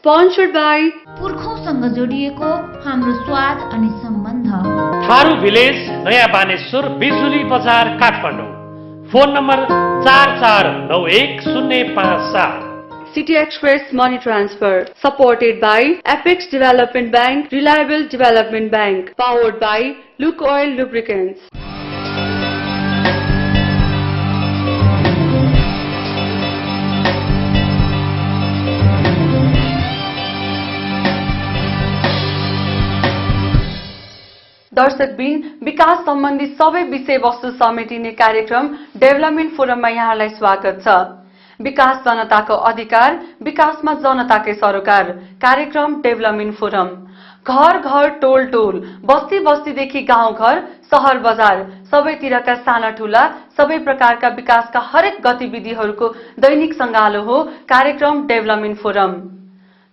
Sponsored by पुर्खौंसँग जोडिएको हाम्रो स्वाद अनि सम्बन्ध। थारू भिलेज नयाँ बानेश्वर बिजुली बजार Kathmandu. Phone number 44910557। City Express Money Transfer, supported by Apex Development Bank, Reliable Development Bank, powered by Luke Oil Lubricants. दर्शकबिन विकास सम्बन्धी सबै विषयवस्तु समेटिने कार्यक्रम डेभलपमेन्ट फोरममा यहाँलाई स्वागत छ। विकास जनताको अधिकार, विकासमा जनताकै सरोकार। कार्यक्रम डेभलपमेन्ट फोरम। घर घर टोल टोल, बस्ती बस्तीदेखि गाउँ घर, शहर बजार सबैतिरका साना ठूला सबै प्रकारका विकासका हरेक गतिविधिहरूको दैनिक सङ्गालो हो कार्यक्रम डेभलपमेन्ट फोरम।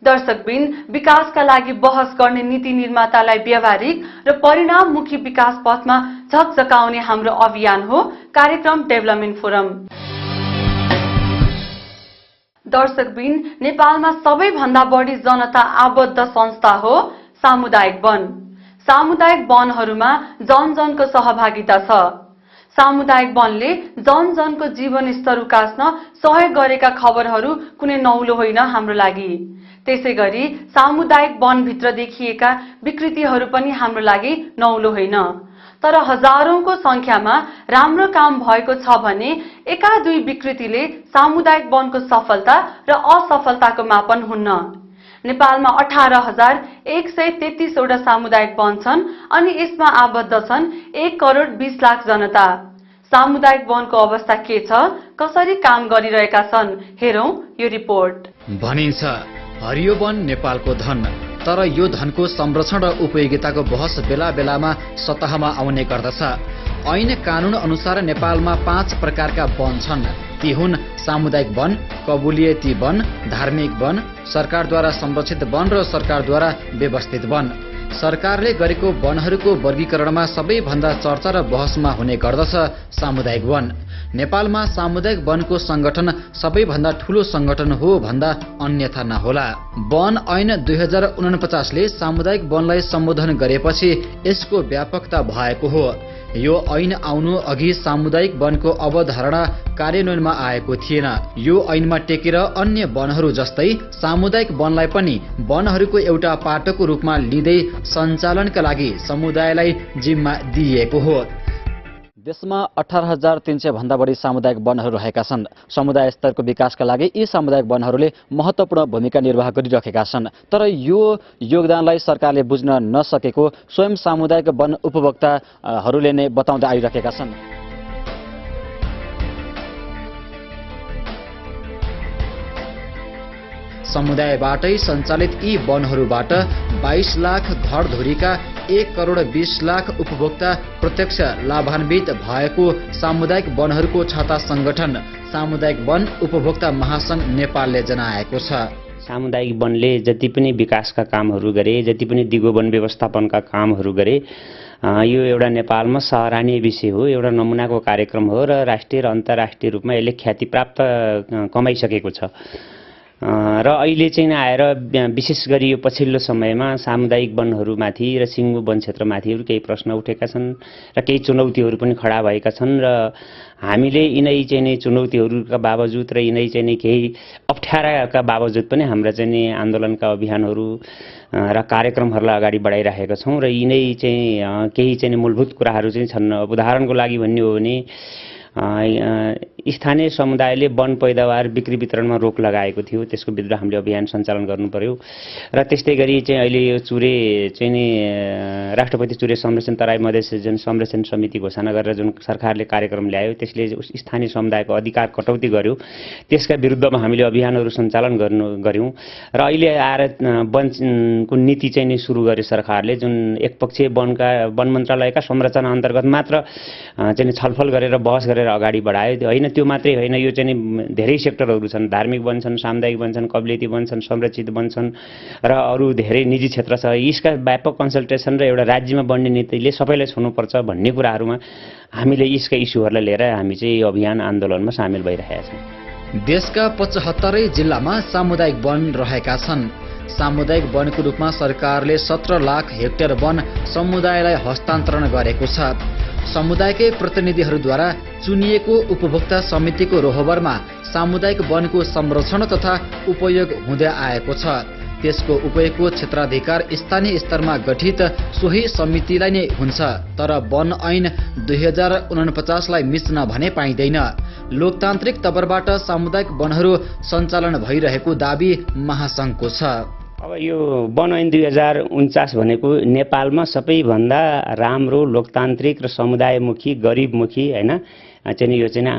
दर्शकबिन विकासका लागि बहस गर्ने नीति निर्मातालाई व्यावहारिक र परिणाममुखी विकास पथमा झकझकाउने हाम्रो अभियान हो कार्यक्रम डेभलपमेन्ट फोरम। दर्शकबिन नेपालमा सबैभन्दा बढी जनता आबद्ध संस्था हो सामुदायिक वन। सामुदायिक वनहरूमा जनजनको सहभागिता छ। सामुदायिक वनले जनजनको जीवन स्तर उकास्न सहयोग गरेका खबरहरू कुनै नौलो होइन हाम्रो लागि। त्यसैगरी सामुदायिक वनभित्र देखिएका विकृतिहरू पनि हाम्रो लागि नौलो होइन। तर हजारौंको संख्यामा राम्रो काम भएको छ भने एका दुई विकृतिले सामुदायिक वनको सफलता र असफलताको मापन हुन्न। नेपालमा 18,133 वटा सामुदायिक वन छन् अनि यसमा आबद्ध छन् 1,20,00,000 जनता। सामुदायिक वनको अवस्था के छ, कसरी काम गरिरहेका छन्, हेरौं यो रिपोर्ट। भनिन्छ हरियो वन नेपालको धन, तर यो धनको संरक्षण र उपयोगिताको बहस बेला बेलामा सतहमा आउने गर्दछ। ऐन कानून अनुसार नेपालमा 5 प्रकारका वन छन्। ती हुन् सामुदायिक वन, कबुलियती वन, धार्मिक वन, सरकारद्वारा संरक्षित वन र सरकारद्वारा व्यवस्थित वन। सरकारले गरेको वनहरूको वर्गीकरणमा सबैभन्दा चर्चा र बहसमा हुने गर्दछ सामुदायिक वन। नेपालमा सामुदायिक वनको संगठन सबैभन्दा ठूलो संगठन हो भन्दा अन्यथा नहोला। वन ऐन 2049ले सामुदायिक वनलाई सम्बोधन गरेपछि यसको व्यापकता भएको हो। यो ऐन आउनु अघि सामुदायिक वनको अवधारणा कार्यान्वयनमा आएको थिएन। यो ऐनमा टेकेर अन्य वनहरू जस्तै सामुदायिक वनलाई पनि वनहरूको एउटा पाटोको रूपमा लिँदै सञ्चालनका लागि समुदायलाई जिम्मा दिइएको हो। देशमा 18,300 भन्दा बढी सामुदायिक वनहरू रहेका छन्। समुदाय स्तरको विकासका लागि यी सामुदायिक वनहरूले महत्त्वपूर्ण भूमिका निर्वाह गरिरहेका छन्। तर यो योगदानलाई सरकारले बुझ्न नसकेको स्वयं सामुदायिक वन उपभोक्ताहरूले नै बताउँदै आइरहेका छन्। समुदायबाटै सञ्चालित यी वनहरूबाट 22 लाख घरधुरीका 1,20,00,000 उपभोक्ता प्रत्यक्ष लाभान्वित भएको सामुदायिक वनहरूको छाता संगठन सामुदायिक वन उपभोक्ता महासंघ नेपालले जनाएको छ। सामुदायिक वनले जति पनि विकासका कामहरू गरे, जति पनि दिगो वन व्यवस्थापनका कामहरू गरे, यो एउटा नेपालमा सराहनीय विषय हो, एउटा नमुनाको कार्यक्रम हो र राष्ट्रिय र अन्तर्राष्ट्रिय रूपमा यसले ख्याति प्राप्त कमाइसकेको छ। र अहिले चाहिँ आएर विशेष गरी यो पछिल्लो समयमा सामुदायिक वनहरूमाथि र सिङ्गो वन क्षेत्रमाथि केही प्रश्न उठेका छन् र केही चुनौतीहरू पनि खडा भएका छन् र हामीले यिनै चाहिँ नि चुनौतीहरूका बावजुद र यिनै चाहिँ नि केही अप्ठ्याराका बावजुद पनि हाम्रा चाहिँ नि आन्दोलनका अभियानहरू र कार्यक्रमहरूलाई अगाडि बढाइरहेका छौँ र यिनै चाहिँ केही चाहिँ मूलभूत कुराहरू चाहिँ छन्। उदाहरणको लागि भन्ने हो भने स्थानीय समुदायले वन पैदावार बिक्री वितरणमा रोक लगाएको थियो, त्यसको विरुद्ध हामीले अभियान सञ्चालन गर्नु पर्यो। र त्यस्तै गरी चाहिँ अहिले यो चुरे चाहिँ नि राष्ट्रपति चुरे संरक्षण तराई मधेस जन संरक्षण समिति घोषणा गरेर जुन सरकारले कार्यक्रम ल्यायो त्यसले स्थानीय समुदायको अधिकार कटौती गर्यो। त्यसका विरुद्धमा हामीले अभियानहरू सञ्चालन गर्यौँ र अहिले आएर वनको नीति चाहिँ नि सुरु गरे सरकारले, जुन एकपक्षीय वन मन्त्रालयका संरचना अन्तर्गत मात्र चाहिँ छलफल गरेर बहस गरेर अगाडि बढायो। होइन त्यो मात्रै होइन, यो चाहिँ नि धेरै सेक्टरहरू छन्, धार्मिक वन छन्, सामुदायिक वन छन्, कबुलियती वन छन्, संरक्षित वन छन् र अरू धेरै निजी क्षेत्र छ। यसका व्यापक कन्सल्टेसन र एउटा राज्यमा बढ्ने नीतिले सबैलाई छुनुपर्छ भन्ने कुराहरूमा हामीले यसका इस्युहरूलाई लिएर हामी चाहिँ अभियान आन्दोलनमा सामेल भइरहेका छौँ। देशका 75 जिल्लामा सामुदायिक वन रहेका छन्। सामुदायिक वनको रूपमा सरकारले 17 लाख हेक्टर वन समुदायलाई हस्तान्तरण गरेको छ। समुदायकै प्रतिनिधिहरूद्वारा चुनिएको उपभोक्ता समितिको रोहबरमा सामुदायिक वनको संरक्षण तथा उपयोग हुँदै आएको छ। त्यसको उपयोगको क्षेत्राधिकार स्थानीय स्तरमा गठित सोही समितिलाई नै हुन्छ। तर वन ऐन 2049 लाई मिच्न भने पाइँदैन। लोकतान्त्रिक तवरबाट सामुदायिक वनहरू सञ्चालन भइरहेको दाबी महासङ्घको छ। अब यो वन ऐन 2049 भनेको नेपालमा सबैभन्दा राम्रो लोकतान्त्रिक र समुदायमुखी गरिबमुखी हैन चाहिँ यो चाहिँ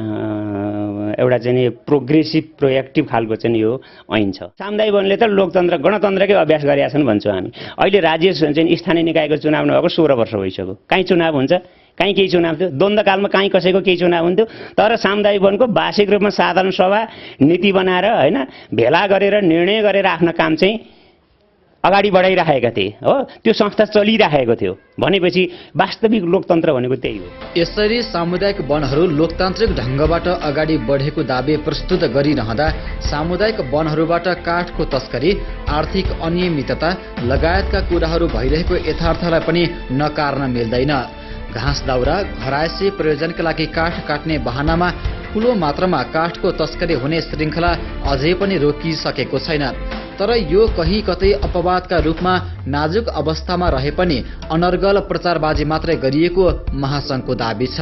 एउटा चाहिँ प्रोग्रेसिभ प्रोएक्टिभ खालको चाहिँ यो ऐन छ। सामुदायिक वनले त लोकतन्त्र गणतन्त्रकै अभ्यास गरेका छन् भन्छौँ हामी। अहिले राज्य चाहिँ स्थानीय निकायको चुनाव नभएको 16 वर्ष भइसक्यो। कहीँ चुनाव हुन्छ, कहीँ केही चुनाव थियो, द्वन्द्वकालमा कहीँ कसैको केही चुनाव हुन्थ्यो। तर सामुदायिक वनको वार्षिक रूपमा साधारण सभा नीति बनाएर हैन भेला गरेर निर्णय गरेर आफ्नो काम चाहिँ अगाडि बढाइराखेका थिए हो। त्यो संस्था चलिराखेको थियो भनेपछि वास्तविक लोकतन्त्र भनेको त्यही हो। यसरी सामुदायिक वनहरू लोकतान्त्रिक ढङ्गबाट अगाडि बढेको दाबी प्रस्तुत गरिरहँदा सामुदायिक वनहरूबाट काठको तस्करी, आर्थिक अनियमितता लगायतका कुराहरू भइरहेको यथार्थलाई पनि नकार्न मिल्दैन। घाँस दाउरा घरायसी प्रयोजनका लागि काठ काट्ने बहानामा ठूलो मात्रामा काठको तस्करी हुने श्रृङ्खला अझै पनि रोकिसकेको छैन। तर यो कहीँ कतै अपवादका रूपमा नाजुक अवस्थामा रहे पनि अनर्गल प्रचारबाजी मात्रै गरिएको महासङ्घको दाबी छ।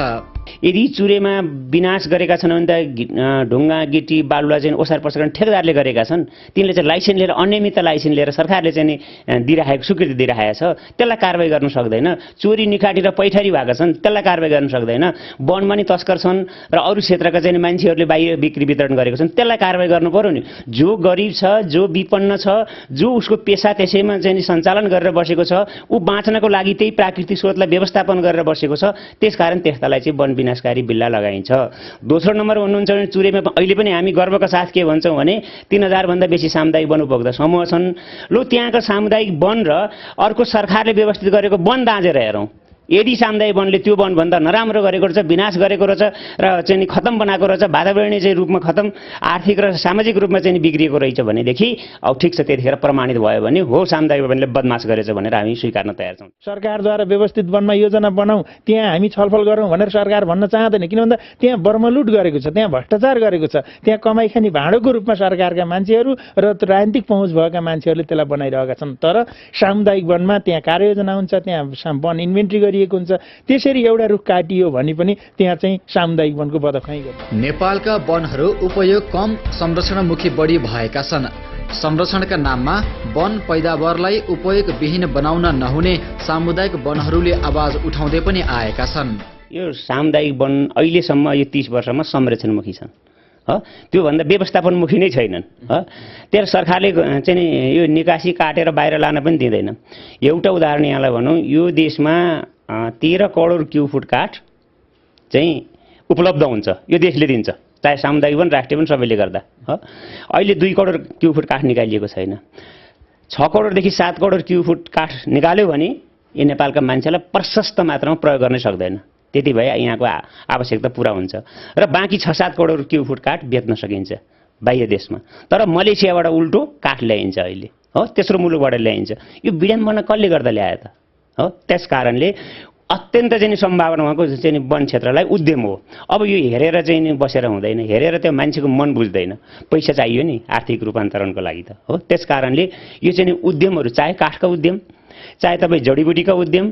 यदि चुरेमा विनाश गरेका छन् भने त ढुङ्गा गिटी बालुवा चाहिँ ओसार पसार गर्ने ठेकेदारले गरेका छन्। तिनले चाहिँ लाइसेन्स लिएर अनियमित लाइसेन्स लिएर सरकारले चाहिँ दिइराखेको स्वीकृति दिइराखेको छ, त्यसलाई कारवाही गर्न सक्दैन। चोरी निकाटी र पैठारी भएका छन्, त्यसलाई कारवाही गर्न सक्दैन। वनमा नि तस्कर छन् र अरू क्षेत्रका चाहिँ मान्छेहरूले बाहिर बिक्री वितरण गरेको छन्, त्यसलाई कारवाही गर्नु पर्यो नि। जो गरिब छ, जो विपन्न छ, जो उसको पेसा त्यसैमा चाहिँ सञ्चालन गरेर बसेको छ, ऊ बाँच्नको लागि त्यही प्राकृतिक स्रोतलाई व्यवस्थापन गरेर बसेको छ, त्यसकारण त्यस्तालाई चाहिँ वन विनाशकारी बिल्ला लगाइन्छ। दोस्रो नम्बर भन्नुहुन्छ भने चुरेमा अहिले पनि हामी गर्वका साथ के भन्छौँ भने 3000 भन्दा बेसी सामुदायिक वन उपभोक्ता समूह छन्। लो त्यहाँको सामुदायिक वन र अर्को सरकारले व्यवस्थित गरेको वन दाँजेर हेरौँ। यदि सामुदायिक वनले त्यो वनभन्दा नराम्रो गरेको रहेछ, विनाश गरेको रहेछ र चाहिँ खतम बनाएको रहेछ, वातावरणीय चाहिँ रूपमा खतम, आर्थिक र सामाजिक रूपमा चाहिँ बिग्रिएको रहेछ भनेदेखि अब ठिक छ, त्यतिखेर प्रमाणित भयो भने हो सामुदायिक वनले बदमास गरेछ भनेर हामी स्वीकार्न तयार छौँ। सरकारद्वारा व्यवस्थित वनमा योजना बनाऊ, त्यहाँ हामी छलफल गरौँ भनेर सरकार भन्न चाहँदैन। किन भन्दा त्यहाँ बर्मलुट गरेको छ, त्यहाँ भ्रष्टाचार गरेको छ, त्यहाँ कमाइ खाने भाँडोको रूपमा सरकारका मान्छेहरू र राजनीतिक पहुँच भएका मान्छेहरूले त्यसलाई बनाइरहेका छन्। तर सामुदायिक वनमा त्यहाँ कार्ययोजना हुन्छ, त्यहाँ वन इन्भेन्ट्री हुन्छ। त्यसरी एउटा रुख काटियो भने पनि त्यहाँ चाहिँ सामुदायिक वनको बदखुवाइ गर्छ। नेपालका वनहरू उपयोग कम संरक्षणमुखी बढी भएका छन्। संरक्षणका नाममा वन पैदावारलाई उपयोगविहीन बनाउन नहुने सामुदायिक वनहरूले आवाज उठाउँदै पनि आएका छन्। यो सामुदायिक वन अहिलेसम्म यो 30 वर्षमा संरक्षणमुखी छन्, त्योभन्दा व्यवस्थापनमुखी नै छैनन्। त्यहाँ सरकारले चाहिँ यो निकासी काटेर बाहिर लान पनि दिँदैन। एउटा उदाहरण यहाँलाई भनौँ, यो देशमा 13 करोड क्युफुट काठ चाहिँ उपलब्ध हुन्छ, यो देशले दिन्छ, चाहे सामुदायिक वन राष्ट्रिय वन सबैले गर्दा। अहिले 2 करोड क्युफुट काठ निकालिएको छैन। 6 करोडदेखि 7 करोड क्युफुट काठ निकाल्यो भने यो नेपालका मान्छेलाई प्रशस्त मात्रामा प्रयोग गर्न सक्दैन। त्यति भए यहाँको आवश्यकता पुरा हुन्छ र बाँकी 6-7 करोड क्युफुट काठ बेच्न सकिन्छ बाह्य देशमा। तर मलेसियाबाट उल्टो काठ ल्याइन्छ अहिले, हो, तेस्रो मुलुकबाट ल्याइन्छ। यो विडम्बना कसले गर्दा ल्यायो त, हो? त्यस कारणले अत्यन्त चाहिँ सम्भावना भएको चाहिँ वन क्षेत्रलाई उद्यम हो। अब यो हेरेर चाहिँ बसेर हुँदैन, हेरेर त्यो मान्छेको मन बुझ्दैन, पैसा चाहियो नि आर्थिक रूपान्तरणको लागि त, हो। त्यस कारणले यो चाहिँ उद्यमहरू, चाहे काठका उद्यम, चाहे तपाईँ जडीबुटीका उद्यम,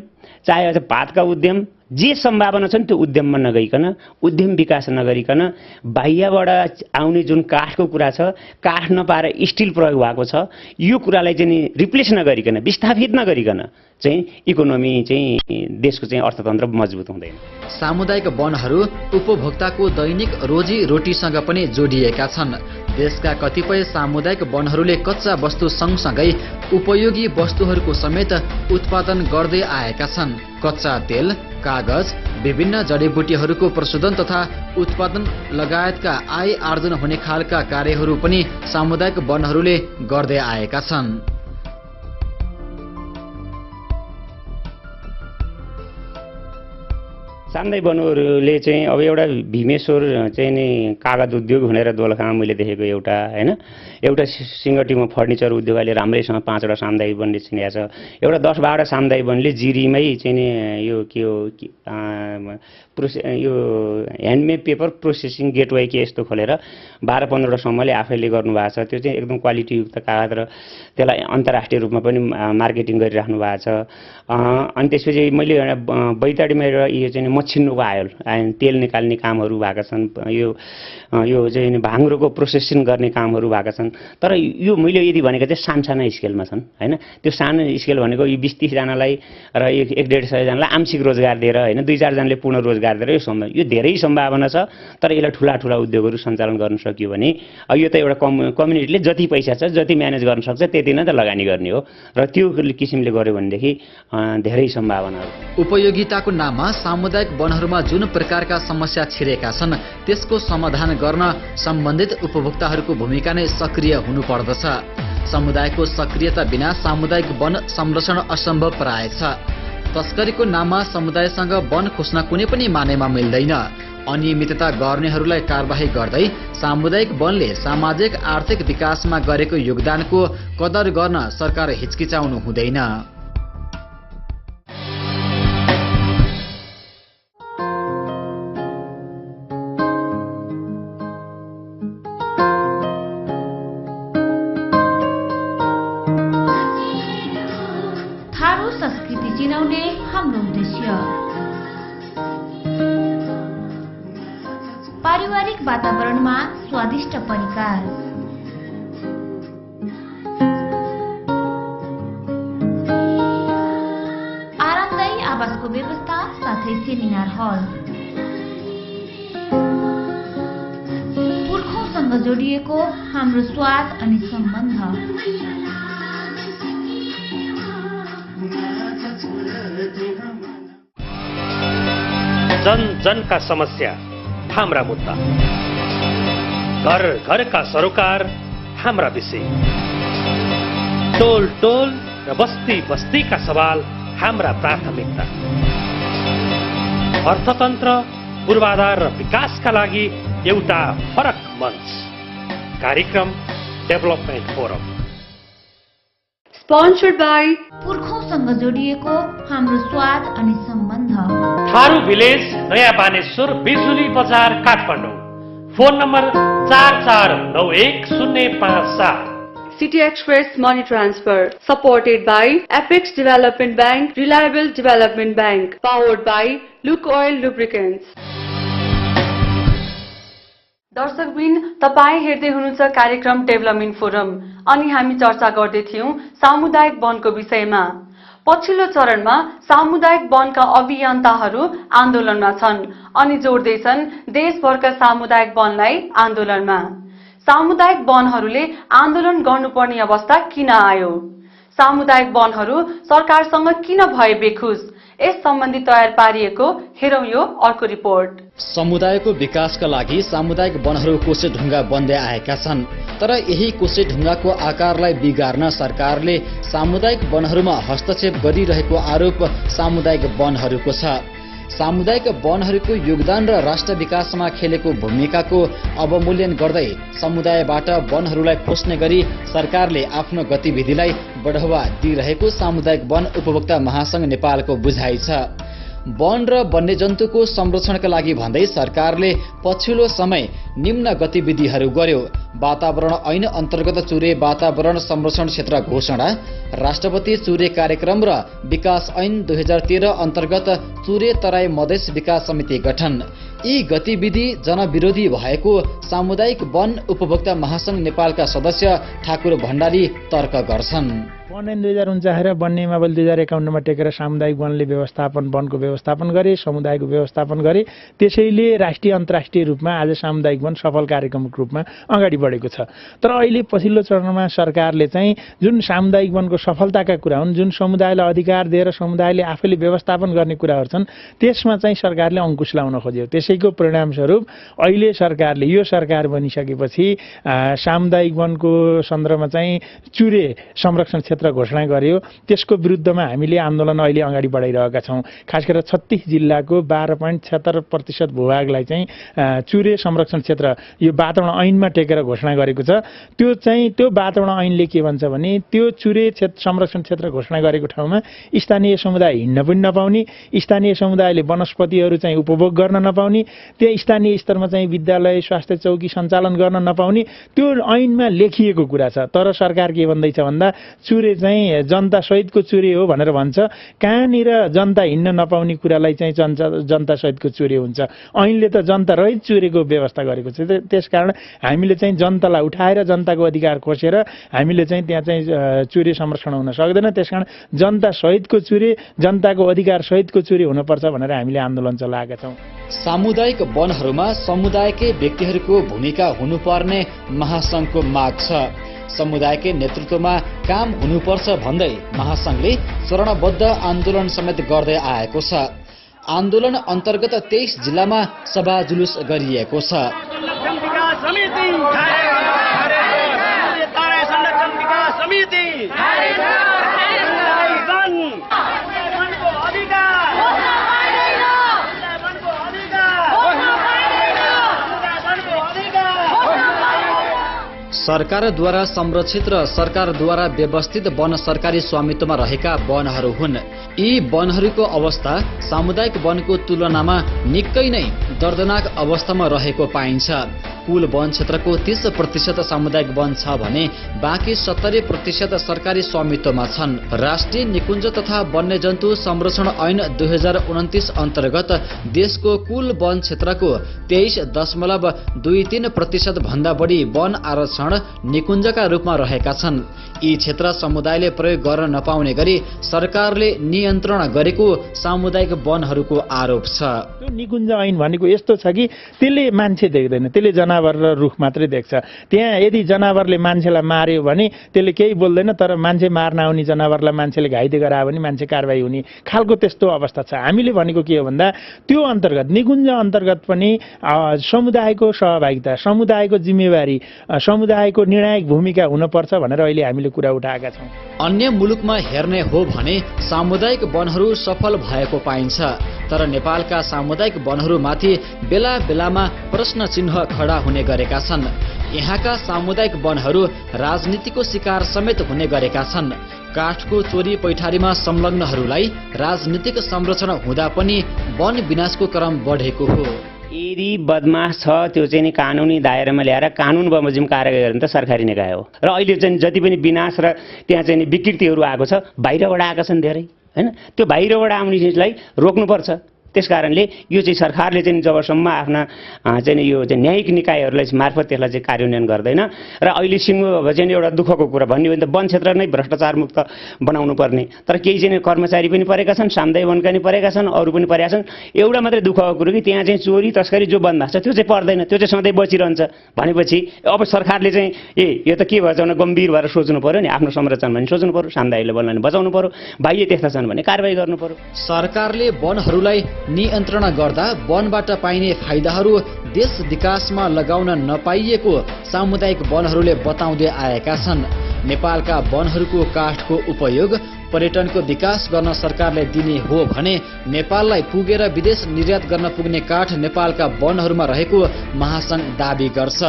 चाहे पातका उद्यम, जे सम्भावना छ नि त्यो उद्यममा नगइकन, उद्यम विकास नगरिकन बाह्यबाट आउने जुन काठको कुरा छ, काठ नपाएर स्टिल प्रयोग भएको छ, यो कुरालाई चाहिँ रिप्लेस नगरिकन, विस्थापित नगरिकन चाहिँ इकोनोमी चाहिँ देशको चाहिँ अर्थतन्त्र मजबुत हुँदैन। सामुदायिक वनहरू उपभोक्ताको दैनिक रोजी रोटीसँग पनि जोडिएका छन्। देशका कतिपय सामुदायिक वनहरूले कच्चा वस्तु सँगसँगै उपयोगी वस्तुहरूको समेत उत्पादन गर्दै आएका छन्। कच्चा तेल, कागज, विभिन्न जडीबुटीहरूको प्रशोधन तथा उत्पादन लगायतका आय आर्जन हुने खालका कार्यहरू पनि सामुदायिक वनहरूले गर्दै आएका छन्। सामुदायिक वनहरूले चाहिँ अब एउटा भीमेश्वर चाहिँ नि कागज उद्योग भनेर दोलखामा मैले देखेको एउटा हैन, एउटा सिङ्गटीमा फर्निचर उद्योग अहिले राम्रैसँग 5 वटा सामुदायिक वनले चिनेको छ। एउटा 10-12 वटा सामुदायिक वनले जिरीमै चाहिँ नि यो के हो यो ह्यान्डमेड पेपर प्रोसेसिङ गेटवे के यस्तो खोलेर 12-15 वटासम्मले आफैले गर्नुभएको छ। त्यो चाहिँ एकदम क्वालिटीयुक्त कागज र त्यसलाई अन्तर्राष्ट्रिय रूपमा पनि मार्केटिङ गरिराख्नु भएको छ। अनि त्यसपछि मैले बैतडीमा यो चाहिँ मछिन्नुको तेल निकाल्ने कामहरू भएका छन्, यो चाहिँ भाङ्रोको प्रोसेसिङ गर्ने कामहरू भएका छन्। तर यो मैले यदि भनेको चाहिँ साना स्केलमा छन् हैन। त्यो सानो स्केल भनेको यो 20-30 जनालाई र 100-150 जनालाई आंशिक रोजगार दिएर हैन, 2-4 जनाले पूर्ण रोजगार दिएर यो धेरै सम्भावना छ। तर यसलाई ठुला उद्योगहरू सञ्चालन गर्न सकियो भने यो त एउटा कम्युनिटीले जति पैसा छ जति म्यानेज गर्न सक्छ त्यति नै त लगानी गर्ने हो र त्यो किसिमले गर्यो भनेदेखि धेरै सम्भावनाहरू। उपयोगिताको नाममा सामुदायिक वनहरूमा जुन प्रकारका समस्या छिरेका छन् त्यसको समाधान गर्न सम्बन्धित उपभोक्ताहरूको भूमिका नै सक्रिय हुनुपर्दछ। समुदायको सक्रियता बिना सामुदायिक वन संरक्षण असम्भव प्राय छ। तस्करीको नाममा समुदायसँग वन खोज्न कुनै पनि मानेमा मिल्दैन। अनियमितता गर्नेहरूलाई कारबाही गर्दै सामुदायिक वनले सामाजिक आर्थिक विकासमा गरेको योगदानको कदर गर्न सरकार हिचकिचाउनु हुँदैन। थारू संस्कृति चिनाउने हाम्रो उद्देश्य पारिवारिक वातावरणमा स्वादिष्ट परिकार, आरामदायी आवासको व्यवस्था साथै सेमिनार हल, पुर्खौँसँग जोडिएको हाम्रो स्वाद अनि सम्बन्ध, जन जन का समस्या हाम्रा मुद्दा, घर घर का सरोकार हाम्रा विषय, टोल टोल र बस्ती बस्ती का सवाल हाम्रा प्राथमिकता, अर्थतन्त्र पूर्वाधार र विकासका लागि एउटा फरक मञ्च, कार्यक्रम डेभलपमेन्ट फोरम, स्पोन्सर्ड बाई पुर्खौँसँग जोडिएको हाम्रो स्वाद अनि सम्बन्ध, थारू भिलेज नयाँ बानेश्वर बिजुली बजार Kathmandu, phone number 44910557, City Express Money Transfer, supported by Apex Development Bank, Reliable Development Bank, powered by Luke Oil Lubricants. दर्शकवृन्द, तपाईँ हेर्दै हुनुहुन्छ कार्यक्रम डेभलपमेन्ट फोरम अनि हामी चर्चा गर्दै थियौं सामुदायिक वनको विषयमा। पछिल्लो चरणमा सामुदायिक वनका अभियन्ताहरू आन्दोलनमा छन् अनि जोड्दैछन् देशभरका सामुदायिक वनलाई आन्दोलनमा। सामुदायिक वनहरूले आन्दोलन गर्नुपर्ने अवस्था किन आयो? सामुदायिक वनहरू सरकारसँग किन भए बेखुस? यस सम्बन्धी तयार पारिएको हेरौं यो अर्को रिपोर्ट। समुदायको विकासका लागि सामुदायिक वनहरू कोसेढुङ्गा बन्दै आएका छन्। तर यही कोसेढुङ्गाको आकारलाई बिगार्न सरकारले सामुदायिक वनहरूमा हस्तक्षेप गरिरहेको आरोप सामुदायिक वनहरूको छ। सामुदायिक वनहरूको योगदान र राष्ट्र विकासमा खेलेको भूमिकाको अवमूल्यन गर्दै समुदायबाट वनहरूलाई खोज्ने गरी सरकारले आफ्नो गतिविधिलाई बढावा दिइरहेको सामुदायिक वन उपभोक्ता महासंघ नेपालको बुझाइ छ। वन र वन्यजन्तुको संरक्षणका लागि भन्दै सरकारले पछिल्लो समय निम्न गतिविधिहरू गर्यो। वातावरण ऐन अन्तर्गत चुरे वातावरण संरक्षण क्षेत्र घोषणा, राष्ट्रपति चुरे कार्यक्रम र विकास ऐन 2013 अन्तर्गत चुरे तराई मधेस विकास समिति गठन। यी गतिविधि जनविरोधी भएको सामुदायिक वन उपभोक्ता महासंघ नेपालका सदस्य ठाकुर भण्डारी तर्क गर्छन्। वन ऐन 2049 र वन नियमावली 2051 टेकेर सामुदायिक वनले वनको व्यवस्थापन गरे, समुदायको व्यवस्थापन गरे। त्यसैले राष्ट्रिय अन्तर्राष्ट्रिय रूपमा आज सामुदायिक वन सफल कार्यक्रमको रूपमा अगाडि बढेको छ। तर अहिले पछिल्लो चरणमा सरकारले चाहिँ जुन सामुदायिक वनको सफलताका कुरा हुन्, जुन समुदायलाई अधिकार दिएर समुदायले आफैले व्यवस्थापन गर्ने कुराहरू छन्, त्यसमा चाहिँ सरकारले अङ्कुश लाउन खोज्यो। त्यसैको परिणामस्वरूप अहिले सरकारले यो सरकार बनिसकेपछि सामुदायिक वनको सन्दर्भमा चाहिँ चुरे संरक्षण क्षेत्र घोषणा गर्यो। त्यसको विरुद्धमा हामीले आन्दोलन अहिले अगाडि बढाइरहेका छौँ। खास गरेर 36 जिल्लाको 12.76% भूभागलाई चाहिँ चुरे संरक्षण क्षेत्र यो वातावरण ऐनमा टेकेर घोषणा गरेको छ। त्यो वातावरण ऐनले के भन्छ भने त्यो चुरे संरक्षण क्षेत्र घोषणा गरेको ठाउँमा स्थानीय समुदाय हिँड्न पनि नपाउने, स्थानीय समुदायले वनस्पतिहरू चाहिँ उपभोग गर्न नपाउने, त्यहाँ स्थानीय स्तरमा चाहिँ विद्यालय स्वास्थ्य चौकी सञ्चालन गर्न नपाउने त्यो ऐनमा लेखिएको कुरा छ। तर सरकार के भन्दैछ भन्दा चुरे चाहिँ जनता सहितको चुरे हो भनेर भन्छ। कहाँनिर जनता हिँड्न नपाउने कुरालाई चाहिँ जनता सहितको चुरे हुन्छ? ऐनले त जनता रहित चुरेको व्यवस्था गरेको छ। त्यसकारण हामीले चाहिँ जनतालाई उठाएर जनताको अधिकार खोसेर हामीले चाहिँ त्यहाँ चाहिँ चुरे संरक्षण हुन सक्दैन। त्यसकारण जनता सहितको चुरे, जनताको अधिकार सहितको चुरे हुनुपर्छ भनेर हामीले आन्दोलन चलाएका छौँ। सामुदायिक वनहरूमा समुदायकै व्यक्तिहरूको भूमिका हुनुपर्ने महासंघको माग छ। समुदायकै नेतृत्वमा काम हुनुपर्छ भन्दै महासंघले चरणबद्ध आन्दोलन समेत गर्दै आएको छ। आन्दोलन अन्तर्गत 23 जिल्लामा सभा जुलुस गरिएको छ। सरकारद्वारा संरक्षित र सरकारद्वारा व्यवस्थित वन सरकारी स्वामित्वमा रहेका वनहरू हुन्। यी वनहरूको अवस्था सामुदायिक वनको तुलनामा निकै नै दर्दनाक अवस्थामा रहेको पाइन्छ। कुल वन क्षेत्रको 30% सामुदायिक वन छ भने बाँकी 70% सरकारी स्वामित्वमा छन्। राष्ट्रिय निकुञ्ज तथा वन्यजन्तु संरक्षण ऐन 2029 अन्तर्गत देशको कुल वन क्षेत्रको 23.23% भन्दा बढी वन आरक्षण निकुञ्जका रूपमा रहेका छन्। यी क्षेत्र समुदायले प्रयोग गर्न नपाउने गरी सरकारले नियन्त्रण गरेको सामुदायिक वनहरूको आरोप छ। त्यो निकुञ्ज ऐन भनेको यस्तो छ कि त्यसले मान्छे देख्दैन, त्यसले जनावर र रुख मात्रै देख्छ। त्यहाँ यदि जनावरले मान्छेलाई मार्यो भने त्यसले केही बोल्दैन, तर मान्छे मार्न आउने जनावरलाई मान्छेले घाइते गरायो भने मान्छे कारबाही हुने खालको त्यस्तो अवस्था छ। हामीले भनेको के हो भन्दा त्यो अन्तर्गत निकुञ्ज अन्तर्गत पनि समुदायको सहभागिता, समुदायको जिम्मेवारी, समुदायको निर्णायक भूमिका हुनुपर्छ भनेर अहिले हामीले कुरा उठाएका छौँ। अन्य मुलुकमा हेर्ने हो भने सामुदायिक वनहरू सफल भएको पाइन्छ। तर नेपालका सामुदायिक वनहरूमाथि बेला बेलामा प्रश्न चिन्ह खडा हुने गरेका छन्। यहाँका सामुदायिक वनहरू राजनीतिको शिकार समेत हुने गरेका छन्। काठको चोरी पैठारीमा संलग्नहरूलाई राजनीतिक संरक्षण हुँदा पनि वन विनाशको क्रम बढेको हो। यदि बदमाश छ त्यो चाहिँ नि कानुनी दायरामा ल्याएर कानुन बमोजिम कार्य गर्ने त सरकारी निकाय हो। र अहिले चाहिँ जति पनि विनाश र त्यहाँ चाहिँ नि विकृतिहरू आएको छ बाहिरबाट आएका छन् धेरै, हैन? त्यो बाहिरबाट आउने चिजलाई रोक्नुपर्छ। त्यसकारणले यो चाहिँ सरकारले चाहिँ जबसम्म आफ्ना चाहिँ यो चाहिँ न्यायिक निकायहरूलाई मार्फत त्यसलाई चाहिँ कार्यान्वयन गर्दैन र अहिले सिङ्गो अब चाहिँ एउटा दुःखको कुरा भन्यो भने त वन क्षेत्र नै भ्रष्टाचार मुक्त बनाउनु पर्ने, तर केही चाहिँ कर्मचारी पनि परेका छन्, सामुदायिक वनका पनि परेका छन्, अरू पनि परेका छन्। एउटा मात्रै दुःखको कुरो कि त्यहाँ चाहिँ चोरी तस्करी जो बन्द छ त्यो चाहिँ पर्दैन, त्यो चाहिँ सधैँ बचिरहन्छ। भनेपछि अब सरकारले चाहिँ यो त के भएछ भने गम्भीर भएर सोच्नु पर्यो नि, आफ्नो संरक्षण भने सोच्नु पर्यो, सामुदायिकले वनलाई बचाउनु पर्यो, बाह्य त्यस्ता छन् भने कारबाही गर्नु पर्यो। सरकारले वनहरूलाई नियन्त्रण गर्दा वनबाट पाइने फाइदाहरू देश विकासमा लगाउन नपाइएको सामुदायिक वनहरूले बताउँदै आएका छन्। नेपालका वनहरूको काठको उपयोग पर्यटनको विकास गर्न सरकारले दिने हो भने नेपाललाई पुगेर विदेश निर्यात गर्न पुग्ने काठ नेपालका वनहरूमा रहेको महासंघ दाबी गर्छ।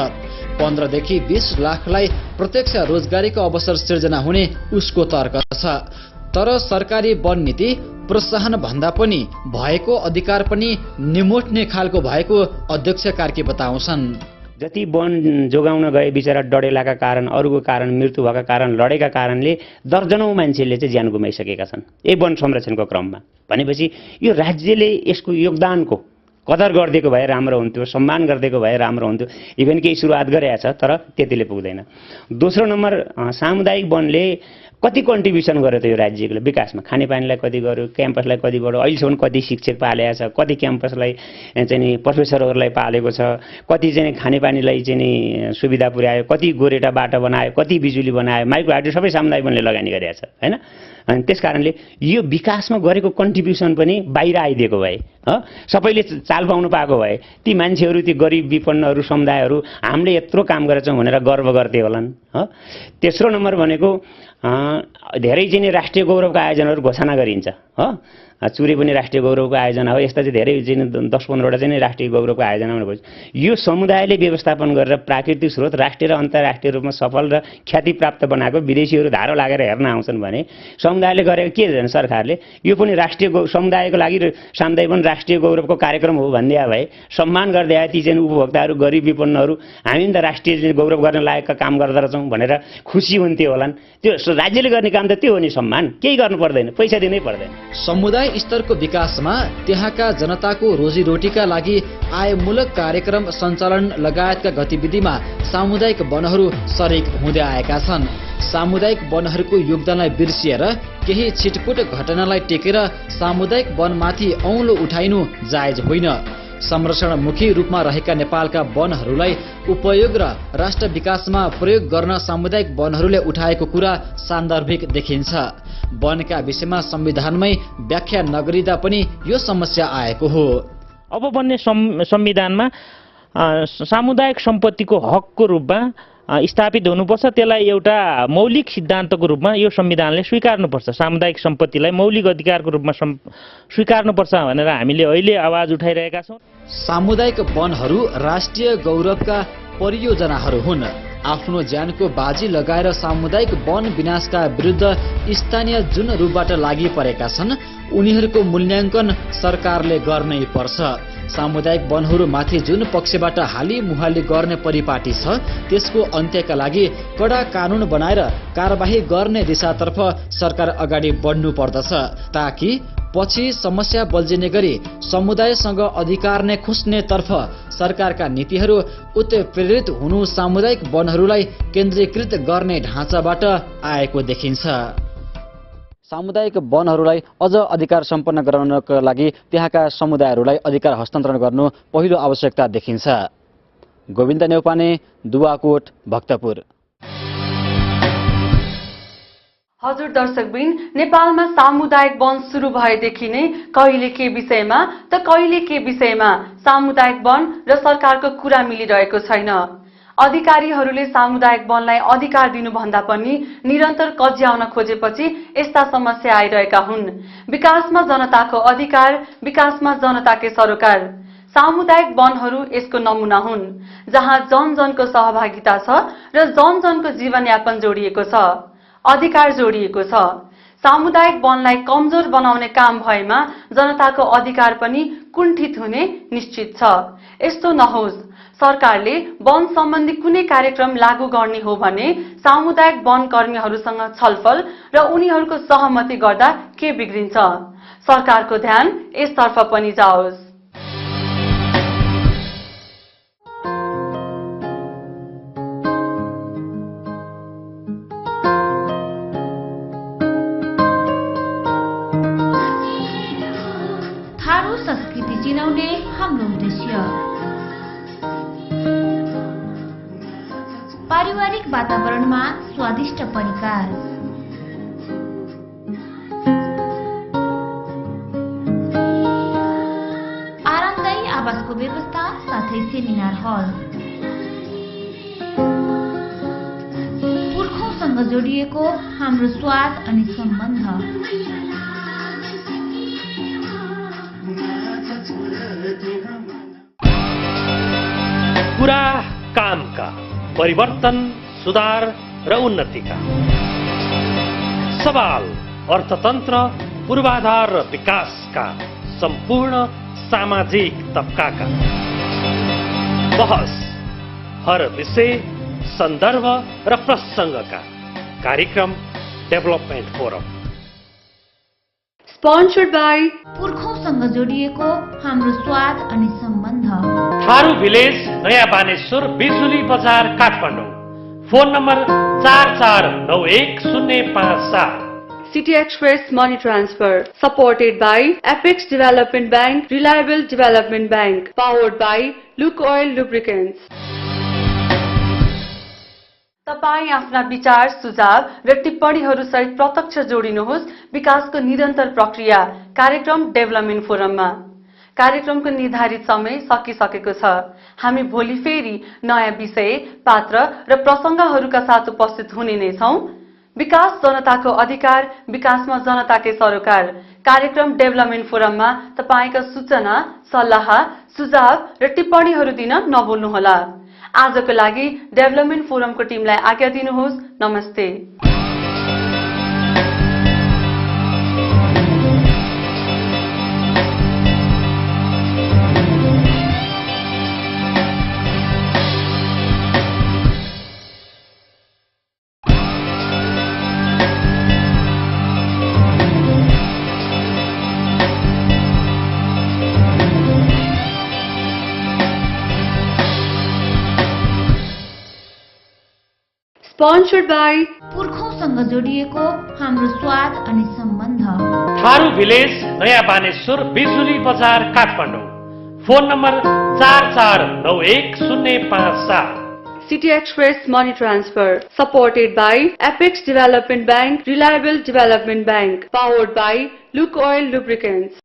15 देखि 20 लाखलाई प्रत्यक्ष रोजगारीको अवसर सिर्जना हुने उसको तर्क छ। तर सरकारी वन नीति प्रोत्साहन भन्दा पनि भएको अधिकार पनि निमोट्ने खालको भएको अध्यक्ष कार्की बताउँछन्। जति वन जोगाउन गए बिचरा डडेलाका कारण, अरूको कारण, मृत्यु भएका कारण, लडेका कारणले दर्जनौं मान्छेले चाहिँ ज्यान गुमाइसकेका छन् यही वन संरक्षणको क्रममा। भनेपछि यो राज्यले यसको योगदानको कदर गरिदिएको भए राम्रो हुन्थ्यो, सम्मान गरिदिएको भए राम्रो हुन्थ्यो। इभन केही सुरुवात गरेको छ तर त्यतिले पुग्दैन। दोस्रो नम्बर, सामुदायिक वनले कति कन्ट्रिब्युसन गर्यो त यो राज्यको विकासमा? खानेपानीलाई कति गर्यो, क्याम्पसलाई कति बढ्यो, अहिलेसम्म कति शिक्षक पालेको छ, कति क्याम्पसलाई चाहिँ नि प्रोफेसरहरूलाई पालेको छ, कति चाहिँ खानेपानीलाई चाहिँ नि सुविधा पुर्यायो, कति गोरेटा बाटो बनायो, कति बिजुली बनायो, माइक्रो हाइड्रो सबै सामुदायिक वनले लगानी गरेको छ हैन। अनि त्यस कारणले यो विकासमा गरेको कन्ट्रिब्युसन पनि बाहिर आइदिएको भए, सबैले चाल पाउनु पाएको भए ती मान्छेहरू, ती गरिब विपन्नहरू, समुदायहरू हामीले यत्रो काम गरेछौँ भनेर गर्व गर्थे होलान्। तेस्रो नम्बर भनेको धेरै चाहिँ राष्ट्रिय गौरवका आयोजनाहरू घोषणा गरिन्छ। चुरे पनि राष्ट्रिय गौरवको आयोजना हो। यस्ता चाहिँ धेरै चाहिँ 10-15वटा चाहिँ राष्ट्रिय गौरवको आयोजना भनेको यो समुदायले व्यवस्थापन गरेर प्राकृतिक स्रोत राष्ट्रिय र अन्तर्राष्ट्रिय रूपमा सफल र ख्याति प्राप्त बनाएको विदेशीहरू धारो लागेर हेर्न आउँछन् भने समुदायले गरेको के झन् सरकारले यो पनि राष्ट्रिय समुदायको लागि सामुदायिक वन राष्ट्रिय गौरवको कार्यक्रम हो भन्दिया भए, सम्मान गर्दै आए ती चाहिँ उपभोक्ताहरू, गरिब विपन्नहरू, हामी त राष्ट्रिय गौरव गर्न लायकका काम गर्दा रहेछौँ भनेर खुसी हुन्थ्यो होलान्। त्यो राज्यले गर्ने काम त त्यो हो नि, सम्मान, केही गर्नु पर्दैन, पैसा दिनै पर्दैन। समुदाय स्तरको विकासमा त्यहाँका जनताको रोजीरोटीका लागि आयमूलक कार्यक्रम सञ्चालन लगायतका गतिविधिमा सामुदायिक वनहरू सरिक हुँदै आएका छन्। सामुदायिक वनहरूको योगदानलाई बिर्सिएर केही छिटपुट घटनालाई टेकेर सामुदायिक वनमाथि औँलो उठाइनु जायज होइन। संरक्षणमुखी रूपमा रहेका नेपालका वनहरूलाई उपयोग र राष्ट्र विकासमा प्रयोग गर्न सामुदायिक वनहरूले उठाएको कुरा सान्दर्भिक देखिन्छ। वनका विषयमा संविधानमै व्याख्या नगरिँदा पनि यो समस्या आएको हो। अब बन्ने संविधानमा सामुदायिक सम्पत्तिको हकको रूपमा स्थापित हुनुपर्छ। त्यसलाई एउटा मौलिक सिद्धान्तको रूपमा यो संविधानले स्वीकार्नुपर्छ। सामुदायिक सम्पत्तिलाई मौलिक अधिकारको रूपमा स्वीकार्नुपर्छ भनेर हामीले अहिले आवाज उठाइरहेका छौँ। सामुदायिक वनहरू राष्ट्रिय गौरवका परियोजनाहरू हुन्। आफ्नो ज्यानको बाजी लगाएर सामुदायिक वन विनाशका विरुद्ध स्थानीय जुन रूपबाट लागि परेका छन् उनीहरूको मूल्याङ्कन सरकारले गर्नै पर्छ। सामुदायिक वनहरू माथि जुन पक्षबाट हाली मुहाली गर्ने परिपाटी छ त्यसको अन्त्यका लागि कडा कानून बनाएर कारबाही गर्ने दिशातर्फ सरकार अगाडि बढ्नु पर्दछ, ताकि पछि समस्या बल्झिने गरी समुदायसँग अधिकार नै खुस्नेतर्फ सरकारका नीतिहरू उत्प्रेरित हुनु सामुदायिक वनहरूलाई केन्द्रीकृत गर्ने ढाँचाबाट आएको देखिन्छ। सामुदायिक वनहरूलाई अझ अधिकार सम्पन्न गराउनका लागि त्यहाँका समुदायहरूलाई अधिकार हस्तान्तरण गर्नु पहिलो आवश्यकता देखिन्छ। गोविन्द नेउपाने, दुवाकोट, भक्तपुर। हजुर दर्शकबिन, नेपालमा सामुदायिक वन सुरु भएदेखि नै कहिले के विषयमा त कहिले के विषयमा सामुदायिक वन र सरकारको कुरा मिलिरहेको छैन। अधिकारीहरूले सामुदायिक वनलाई अधिकार दिनुभन्दा पनि निरन्तर कज्याउन खोजेपछि यस्ता समस्या आइरहेका हुन्। विकासमा जनताको अधिकार, विकासमा जनताकै सरोकार। सामुदायिक वनहरू यसको नमुना हुन्, जहाँ जनजनको सहभागिता छ र जनजनको जीवनयापन जोडिएको छ, अधिकार जोडिएको छ। सामुदायिक वनलाई कमजोर बनाउने काम भएमा जनताको अधिकार पनि कुण्ठित हुने निश्चित छ। यस्तो नहोस्। सरकारले वन सम्बन्धी कुनै कार्यक्रम लागू गर्ने हो भने सामुदायिक वन कर्मीहरूसँग छलफल र उनीहरूको सहमति गर्दा के बिग्रिन्छ? सरकारको ध्यान यसतर्फ पनि जाओस्। थारू संस्कृति चिनाउने हाम्रो उद्देश्य पारिवारिक वातावरणमा स्वादिष्ट परिकार, आरामदायी आवासको व्यवस्था साथै सेमिनार हल, पुर्खौँसँग जोडिएको हाम्रो स्वाद अनि सम्बन्ध, कुरा कामका, परिवर्तन, सुधार र उन्नतिका, सवाल अर्थतन्त्र, पूर्वाधार र विकासका, सम्पूर्ण सामाजिक तबकाका, बहस हर विषय, सन्दर्भ र प्रसङ्गका कार्यक्रम डेभलपमेन्ट फोरम, स्पोन्सर्ड बाई पुर्खौँ पुर्खौँसँग जोडिएको हाम्रो स्वाद अनि सम्बन्ध। थारू भिलेज नयाँ बानेश्वर बिजुली बजार Kathmandu. Phone number 44910557। City Express Money Transfer, supported by Apex Development Bank, Reliable Development Bank, powered by Luke Oil Lubricants. तपाईं आफ्ना विचार, सुझाव र टिप्पणीहरू सहित प्रत्यक्ष जोडिनुहोस् विकासको निरन्तर प्रक्रिया कार्यक्रम डेभलपमेन्ट फोरममा। कार्यक्रमको निर्धारित समय सकिसकेको छ। हामी भोलि फेरि नयाँ विषय, पात्र र प्रसंगहरूका साथ उपस्थित हुने नै छौं। विकास जनताको अधिकार, विकासमा जनताकै सरोकार कार्यक्रम डेभलपमेन्ट फोरममा तपाईका सूचना, सल्लाह, सुझाव र टिप्पणीहरू दिन नभुल्नुहोला। आजको लागि डेभलपमेन्ट फोरमको टिमलाई आज्ञा दिनुहोस्। नमस्ते। Sponsored by पुर्खौँसँग जोडिएको हाम्रो स्वाद अनि सम्बन्ध। थारू भिलेज नयाँ बानेश्वर बिजुली बजार Kathmandu. Phone number 44910557। City Express Money Transfer, supported by Apex Development Bank, Reliable Development Bank, powered by Luke Oil Lubricants.